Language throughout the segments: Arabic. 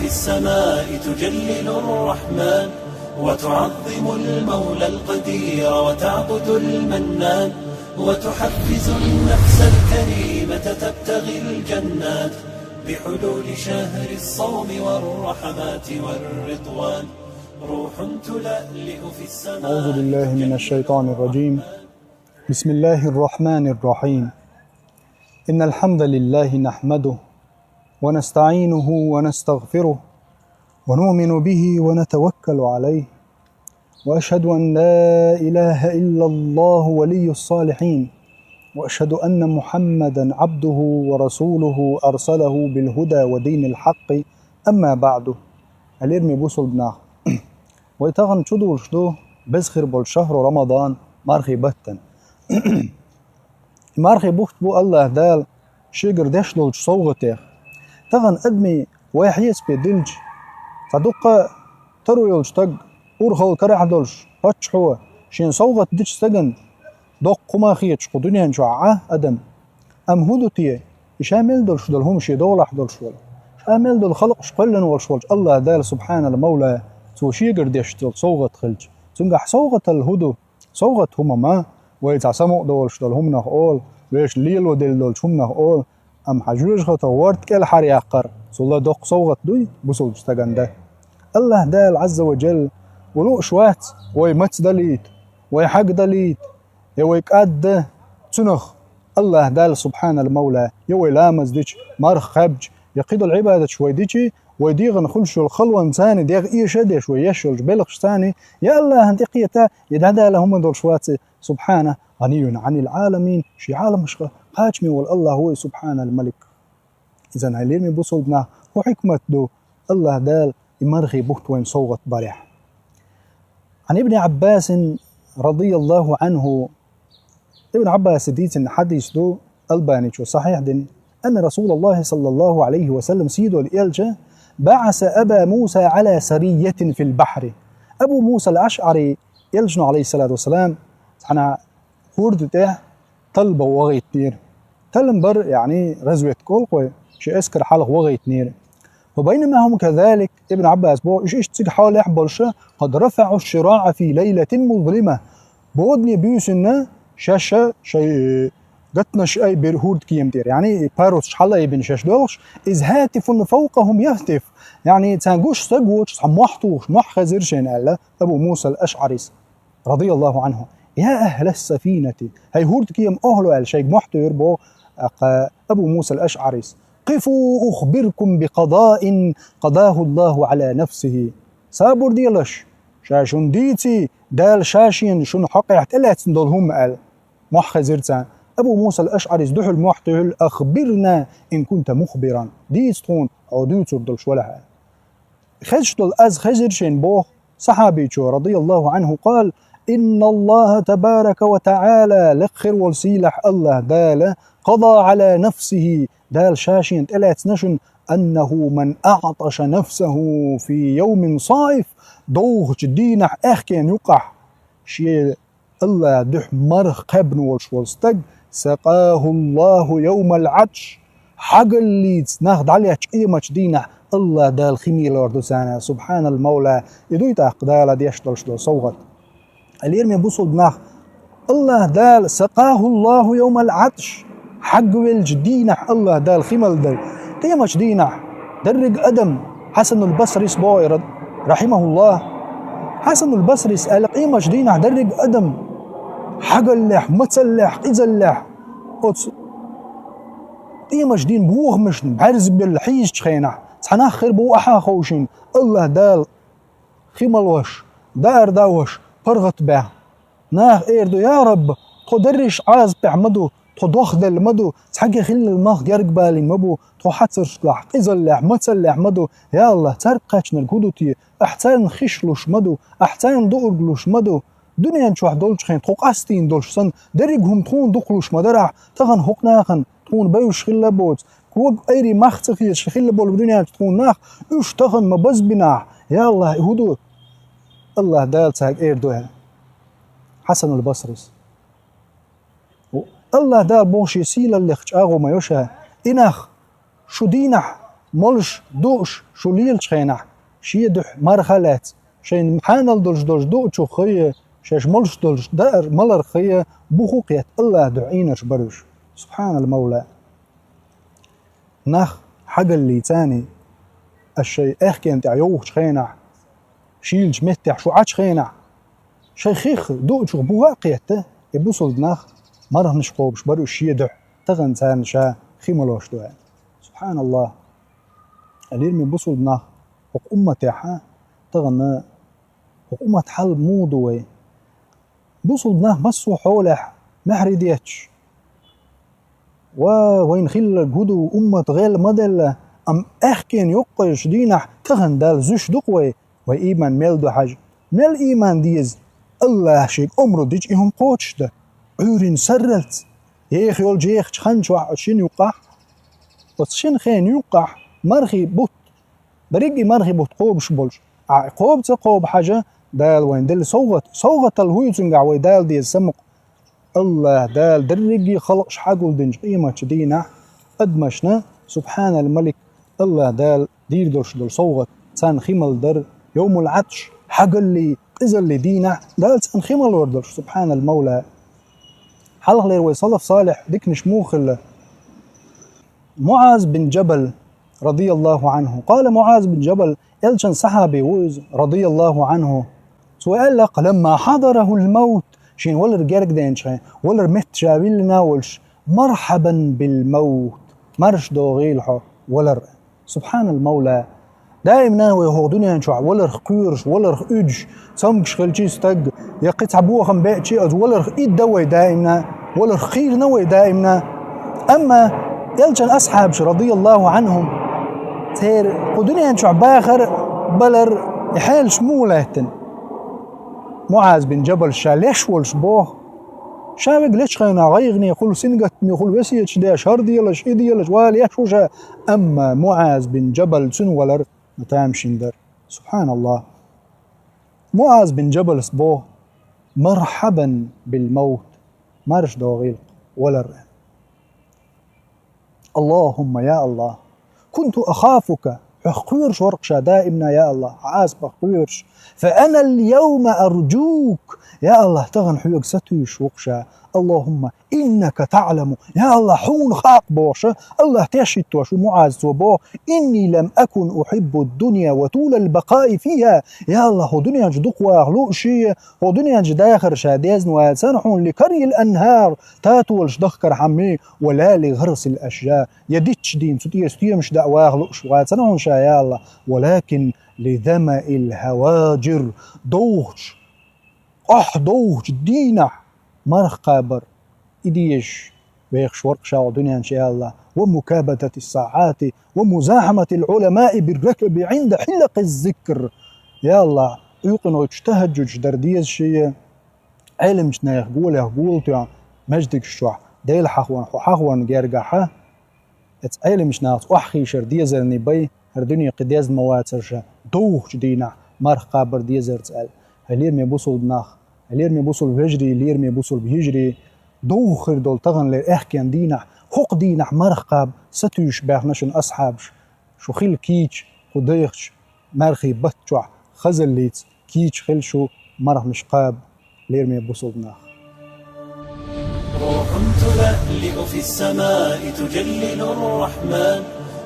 السماء تجلل الرحمن وتعظم المولى القدير وتعبد المنان وتحفز النفس الكريمة تبتغي الجنات بحلول شهر الصوم والرحمات والرضوان روح تلألئ في السماء. أعوذ بالله من الشيطان الرجيم. بسم الله الرحمن الرحيم. إن الحمد لله نحمده ونستعينه ونستغفره ونؤمن به ونتوكل عليه، وأشهد أن لا إله إلا الله ولي الصالحين، وأشهد أن محمدا عبده ورسوله أرسله بالهدى ودين الحق. أما بعد الإرمي بوصل بنا ويتغن شدو شدو بزخر بالشهر رمضان مارخي بطن مارخي بوخت بو الله دال شجر دشلول صوغته تغن أدمي ويحيس بدلج تدق ترو يلشتق أورخل كرح دولش هتشحوه شين صوغت ديش سجن دق قما خيتش قدنيا نشعه أدم أم هدوتيه شامل دولش دولهم شي دولح دولش ولا شامل دول خلق شقلن والشولج الله دال سبحان المولى توشيجر ديشتل صوغت خلج تنجح صوغت الهدو صوغت هما ما ويتعسمو دولش دولهم نقول ويش ليل ودل دولش هم نقول أم حجوج خطوارت كل حريقر صلى دق صوغت دوي بصل استجنده الله دال عز وجل ولو شوات ويمت دليت ويحق دليت يويكاد تنخ الله دال سبحان المولى يوي لامز ديش مارخ خبج يقيد العبادة شوي ديشي ويديغن خلشو الخلوة انساني ديغ ايشا شوي يشو الجبلغ ثاني يا الله هندقيتا يدعدا لهم دول شوات سبحانه غني عن العالمين شي عالم شغل قاجمي والله هو سبحان الملك. إذا هايليرمي بوصلنا هو حكمة دو الله دال يمرغي بوقت وين صوغت بريح. عن ابن عباس رضي الله عنه، ابن عباس ديت ان حديث دو الباني شو صحيح دين أن رسول الله صلى الله عليه وسلم سيدو الإلجة بعث أبا موسى على سرية في البحر. أبو موسى الأشعري يلجن عليه الصلاة والسلام أنا هورد تاه طلبة وغيت نير تلمبر يعني غزوة كولقوي شي اسكر حلق وغيت نير. وبينما هم كذلك ابن عباس بو ايش تسيق حول يحبلش قد رفعوا الشراع في ليلة مظلمة بودني بيوسنا شاشة شيء قتنا شيء برهود كيمتير يعني باروس شحلا يبن شاش دولش إذ هاتف فوقهم يهتف يعني تانقوش سقوش محطوش محخزرشين ألا أبو موسى الأشعري رضي الله عنه يا أهل السفينة هاي هورد كيم أهلو أل شيء محتوير بو أبو موسى الأشعري قفوا أخبركم بقضاء قضاه الله على نفسه. سابور ديلش شاشون ديتي دال شاشين شون حقيقة تلات دولهم أل محخزرتان أبو موسى الأشعري دحل محتوير أخبرنا إن كنت مخبرا ديستون أو ديتر دولش ولها خزشتل أز خزرشين بو صحابي رضي الله عنه قال إن الله تبارك وتعالى لخر والسيلح الله دال قضى على نفسه دال شاشين تلات نشن أنه من أعطش نفسه في يوم صائف دوغ جدينح أخكين يقح شيء الله دح مرخ قبن والشوالستق سقاه الله يوم العطش حق اللي ناخد عليها شقيمة جدينح الله دال خميل وردسانا سبحان المولى يدويت أقدال ديشتل شدل صوغت اليرمي بوصل بناخ الله دال سقاه الله يوم العطش حق والجدينح الله دال خمل دل قيمة جدينح درق أدم حسن البصري صبوي رحمه الله حسن البصري سأل قيمة جدينح درق أدم حق اللح متسلح قزلح قيمة جدين بوغ مشن بعرز بالحيج تخينح تحنا خير بو أحا خوشين الله دال خمل وش دار داوش فرغت به ناخ إيردو يا رب تدرش عاز بعمدو تضخ دل مدو تحقي خل المخ يرق بالي مبو تحتر شلح قزلح متسلح مدو يا الله ترقاش نرقودوتي احتان خشلوش مدو احتان دورلوش مدو دنيا نشوح دولش خين تقاستين دولش سن درقهم تخون دقلوش مدرع تغن حقناخن تخون بيوش خلا بوت كوك ايري مختخيش خلا بول بدنيا تخون ناخ اش تغن مبز بناح يا الله هدو الله دال تاق إيردوها حسن البصري الله دال بوشي سيلا اللي خجاغو ما يوشها إناخ شو دينح ملش دوش شو ليل شخينح شي دح مرحلات شين محانل دولش دوشو خيه شاش ملش دولش دائر ملر خيه بخوقيت الله دعينش برش سبحان المولى نخ حاجة اللي تاني الشيء احكي انت عيوه شخينح شيلج متح شو عاد شخينح شي خيخ دوشو بواقيته يبوصل نخ مره نشقوبش برش شي دح تغن تان شا خيملوش دوان سبحان الله اليرمي بوصل نخ وق أمتي حا تغنى وقومة حل موضوي بوصل نخ مسو حولح محري ديتش وين خل جودو أمة غير مدل أم أحكين يقش دينح تغن دال زوش دقوي وإيمان ميل حاج ميل إيمان ديز الله شيك أمرو ديج إهم قوتش ده عورين سرلت يخ يول جيخ خنش شين يوقع وشين خين يوقع مرخي بوت بريجي مرخي بوت قوبش بولش قوب تقوب حاجة دال وين دل صوغت الهويتون قاوي دال دي السمق الله دال درجي خلقش حاجة دنج قيمة دينا أدمشنا سبحان الملك الله دال دير درش دل صوغت تان خيمل در يوم العطش حاجة اللي إذا اللي دينا دال تان خيمل وردرش سبحان المولى حلق لير ويصلف صالح ديك نشموخ معاذ بن جبل رضي الله عنه قال معاذ بن جبل يلشن صحابي وز رضي الله عنه سؤالق لما حضره الموت شين ولر جارك دين شين ولر مت شابيلنا ولش مرحبا بالموت مرش دوغيلحو ولر سبحان المولى دائما وهو دنيا شو ولر قيرش ولر اج سمكش خلشي استق يقيت عبوه خم بيتشي ولر ايد دوي دائما ولر خير نوي دائما اما يلشن اصحاب رضي الله عنهم تير ودنيا شو باخر بلر يحيل شمولهتن معاذ بن جبل شاليش والشبوه شابق ليش خينا غيغني يقول سنقت يقول بسيتش دا شهر ديالش اي ديالش والي يحوشا اما معاذ بن جبل سن ولر متامشين در سبحان الله معاذ بن جبل صبوه مرحبا بالموت مارش دوغيل ولر اللهم يا الله كنت أخافك حقيرش ورقشا دائمنا يا الله عاز بقيرش فأنا اليوم أرجوك يا الله تغن حيوك ستوش وقشا اللهم إنك تعلم يا الله حون خاق بوشا الله تشيت وشو معاذ وبو إني لم أكن أحب الدنيا وطول البقاء فيها يا الله هو دنيا جدق واغلو شيء هو دنيا جداخر شاديزن وسنحون لكري الأنهار تاتولش دخكر حمي ولا لغرس الأشجار يديتش دين ستيه مش دعوا واغلو شوات سنحون شا يا الله ولكن لذمأ الهواجر دوش دوش دينا مرخ قابر إديش بيخش ورقشا ودنيا إن شاء الله ومكابدة الساعات ومزاحمة العلماء بالركب عند حلق الذكر يا الله يقنوا يجتهجوا درديز شيء علم شنايخ قولت يعني مجدك الشوع ديل حخوان جارقاحة علم شنايخ وحخي شرديزر نبي هردنيا قديز مواترشا دوخ دينا مرخ قابر ديزر تسأل هلير ميبوصل بناخ هلير ميبوصل بهجري لير ميبوصل بهجري دوخر دول تغن لير احكيان دينا حق دينا مرخ قاب ستوش باخنشن أصحابش شو خيل كيش خديخش مرخي بطشع خزل ليت كيش خلشو مرخ مشقاب لير ميبوصل بناخ روح تلألئ في السماء تجلل الرحمن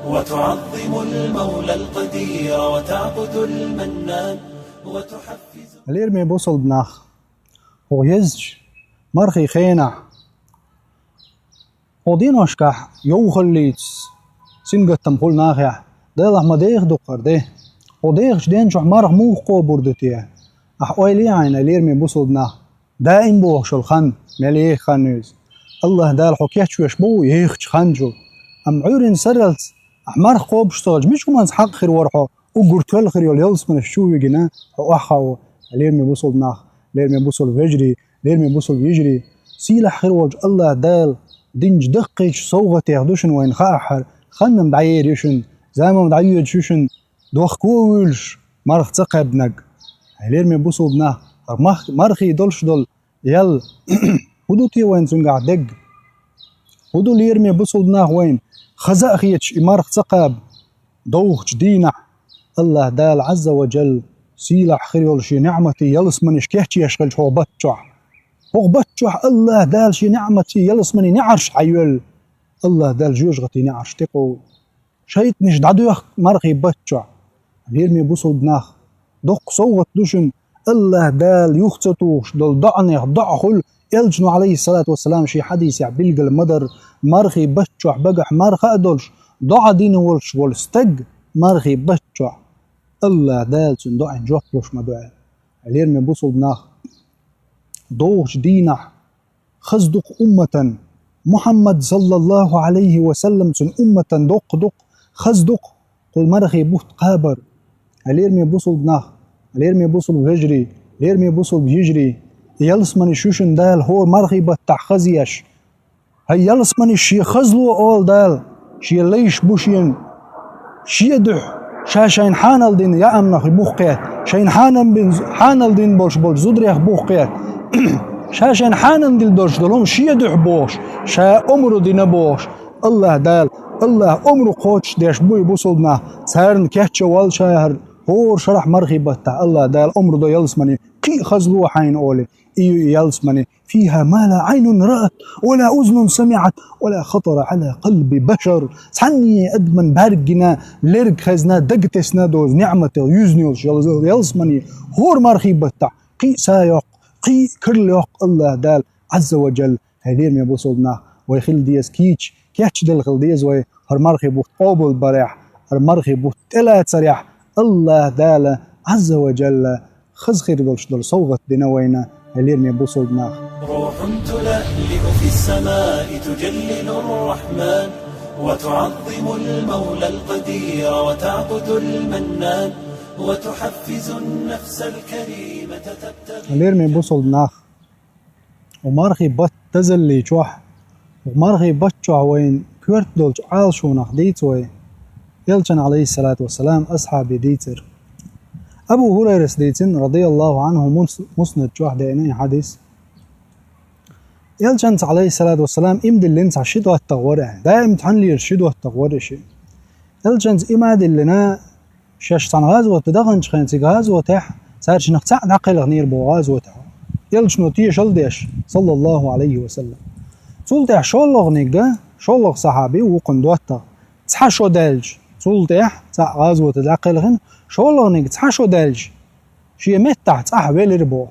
وتعظم المولى القدير وتعبد المنان وتحفز لير ميبوصل بناخ هو يزج مرخي خينع ودينوش كح يوخليتس سنجت تنقول ناخيا ده ما ديخ دقر ده وديخش دين شو مرخ موخ قو بردتيه أحوالي عين لير ميبوصل بناخ دائم بوخ شو الخن مليه خنوز الله دال حكيت شو يشبو يخش خنجو أم عورين سرلت أحمر خوب شتغل مش كمان حق خير ورحو وقرت له خير يلص من الشو يجينا وأخو لير ميبوصل بناخ لير ميبوصل بيجري لير ميبوصل بيجري سيلح خير وجه الله دال دينج دقيش صوغة ياخدوشن وين خاحر خنم دعير يشن زعما دعير شوشن دوخ كولش مرخ تقب نج لير ميبوصل بناخ مرخي دولش دول يل ودوتي وين سنقع دق ودو لير ميبوصل بناخ وين خزاخيتش مرخ تقب دوخ دينه الله دال عز وجل سيلح خير شي نعمتي يلس من شكيتي يشغل هو بتشح الله دال شي نعمتي يلس مني نعرش عيول الله دال جوجغتي نعرش تقو شيت مش دعدو يخ مرخي بتشع غير مي بوصل بناخ دق صوت دوشن الله دال يختتوش دول ضعني ضعخل يلجنو عليه الصلاة والسلام شي حديث يعبلق المدر مرخي بتشع بقح مرخ أدولش ضع دين ولش والستق مرخي بتشع الله دال سندوع جوكلوش مدوع غير مي بوصل بناخ دوش دينه خزدق أمة محمد صلى الله عليه وسلم سن أمة دق خزدق قل مرخي بوت قابر علير مي بوصل بناخ علير مي بوصل بهجري علير مي بوصل بيجري يلس من شوشن دال هو مرخي بتاع خزيش هي يلس من شي خزلو أول دال شي ليش بوشين شي دح شاشين حانل دين يا أمنخ بوخيات شين حانل دين بولش زودريخ بوخيات شاشين حانن دل درش دلهم شي دح بوش شا أمرو دين بوش الله دال الله أمرو قوتش ديش بوي بوصلنا سهرن كهتش والشهر هور شرح مرخي بتا الله دال أمرو دو يلسمني كي خزلو حين أولي إيو يلسمني فيها ما لا عين رأت ولا أذن سمعت ولا خطر على قلب بشر سعني أدمن بارجنا لرق خزنا دقتسنا دوز نعمته يزنيوش يلسمني هور مرخي بتا قي سايق قي كرليق الله دال عز وجل هدير مي بوصلنا ويخل ديز كيتش دل خل ديز وي هر مرخي بوت قابل بريح هر مرخي بوت تلات سريح الله دال عز وجل خز خير دولش دول صوغت دينوينا هدير مي بوصلنا روح تلألئ في السماء تجلل الرحمن وتعظم المولى القدير وتعبد المنان وتحفز النفس الكريمة تبتغي هدير مي بوصلنا ومرخي بات تزلي جوح ومرخي بتشع وين كورت دولش عالشونخ ديتوي يلجن عليه الصلاة والسلام أصحاب ديتر أبو هريرة ديتن رضي الله عنه مسند جوح ديني حديث يلجن عليه الصلاة والسلام إمد اللي انت عشيدو التغورة دائم تحنلي يرشيدو التغورة شي يلجن إماد اللي شاش تان غازوة تدغنش خينتي غازوة تح سارش نقطع عقل غنير بو غازوة تح يلجن وتيشل ديش صلى الله عليه وسلم تولتح شولغ نيجا شولغ صحابي وقندوتا تحشو دالج تولتح تاع غازوة تدعقلغن شولغ نيجا تحشو دالج شي متح تاع ويلربو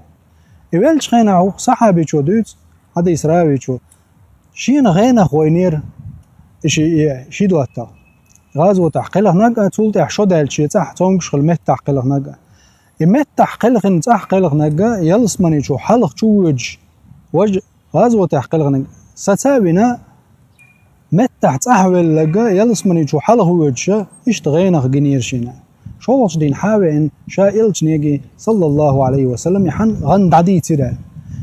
يوالج خينا صحابي شو دوت هذا يسراوي شو شي نغينا خوينير شي دوتا غازوة تحقلغ نجا تولتح شو دالج شي تاع تونغش خل متح قلغ نجا يمتح قلغن تاع قلغ نجا يلسمني شو حلق شو وجه غازوة تحقلغ نجا ستابنا متح تحول لقا يلسمني شو حلق وجه اشتغينا جنير شينا شو دين حاوين شائلج نيجي صلى الله عليه وسلم يحن غند عدي ترى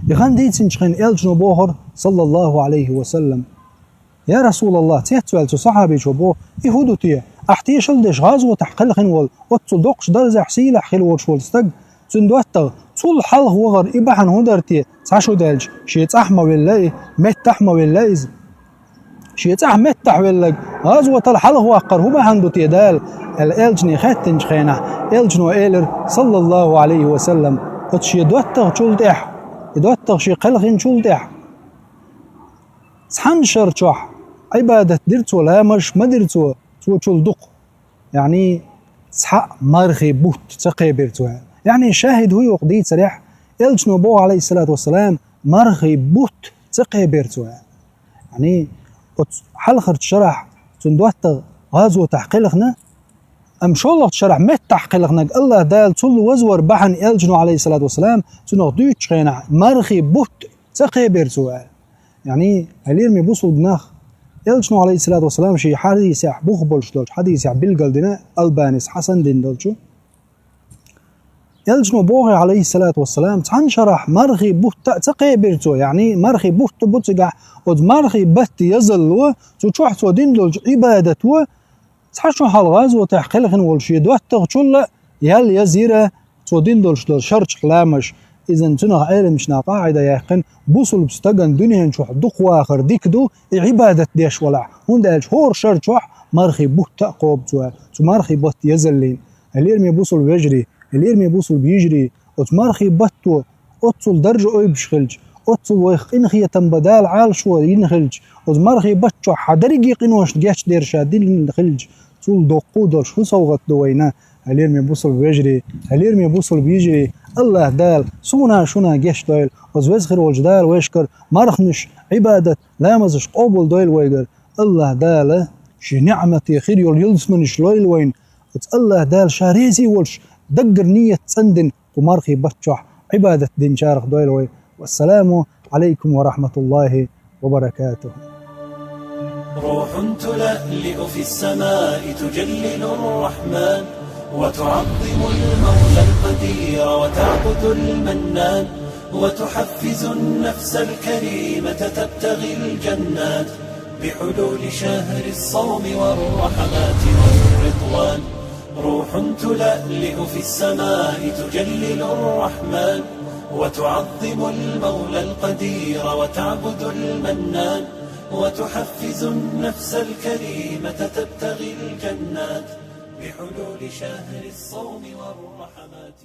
يغن ديتن شخين إلجنو بوهر صلى الله عليه وسلم يا رسول الله تيتوالتو صحابي شو بو يهودو تيه احتيش لديش غازو تحقل خنول وتصدقش درزع حسيلة حخيل ورشول استق تندواتغ طول حلق وغر إباحن هدرتي تعشو دالج شيت أحمى والله متحمى والله شيت أحمى متح والله غازو الحلق وقر هو بحن دوتي دال الإلجني خاتنج خينا إلجنو إيلر صلى الله عليه وسلم وتشي دواتغ شول ديح دواتغ شي قلغين شول ديح سحنشر شوح عبادة درتو لا مش ما درتو شول دق يعني سحق مرخي بوت تقيبرتو يعني شاهد هو وقديت سريح إلجنو بو عليه الصلاة والسلام مرخي بوت تقيبرتو يعني حلخر تشرح تندوات غازو تحقيلخنا أم شو الله تشرح مت تحقيلخنا الله دال تل وزور بحن إلجنو عليه الصلاة والسلام تنغدو تشغينا مرخي بوت تقيبرتو يعني هلير مي بوصل بناخ إلجنو عليه الصلاة والسلام شي حديث يح بوخبلش دولش حديث يح بلقلدنا ألبانيس حسن دين دولشو يلجنو بوغي عليه الصلاة والسلام تنشرح مرخي بوت تقيبرتو يعني مرخي بوت بوتقع ود مرخي بت يزلو تشوح تودين دولش عبادتو تحشو حلغاز وتحقيلخن والشي دواتغ تشول يال يزيره تودين دولش دول شرش حلامش إذا تنغ علمشنا قاعدة يقن بوصل بستقن دنيا نشوح دق واخر ديكدو عبادة ديش ولع هون دالش هور شرشوح مارخي بوه تأقوب مارخي بط يزلين اليرمي بوصل بيجري اليرمي بوصل بيجري مارخي بطو أتصل درجة أي بشخلج أتصل ويخ إنخي تنبدال عال شو ينخلج مارخي بطو حدرجي قنوش جاش دير شادين نخلج طول دقودر شو صوغت دوينا اليرمي بوصل بيجري اليرمي بوصل بيجري الله دال سونا شونا جيش دويل وزوزخر وجدال ويشكر مرخنش عبادة لا مزش قبول دويل ويقر الله دال شي نعمتي خير يول يلسمنش لويل وين الله دال شاريزي ولش دقر نية سندن ومرخي بتشح عبادة دين شارخ دويل وي. والسلام عليكم ورحمة الله وبركاته. روح تلألئ في السماء تجلل الرحمن وتعظم المولى القدير وتعبد المنان وتحفز النفس الكريمة تبتغي الجنات بحلول شهر الصوم والرحمات والرضوان. روح تلألئ في السماء تجلل الرحمن وتعظم المولى القدير وتعبد المنان وتحفز النفس الكريمة تبتغي الجنات بحلول شهر الصوم والرحمات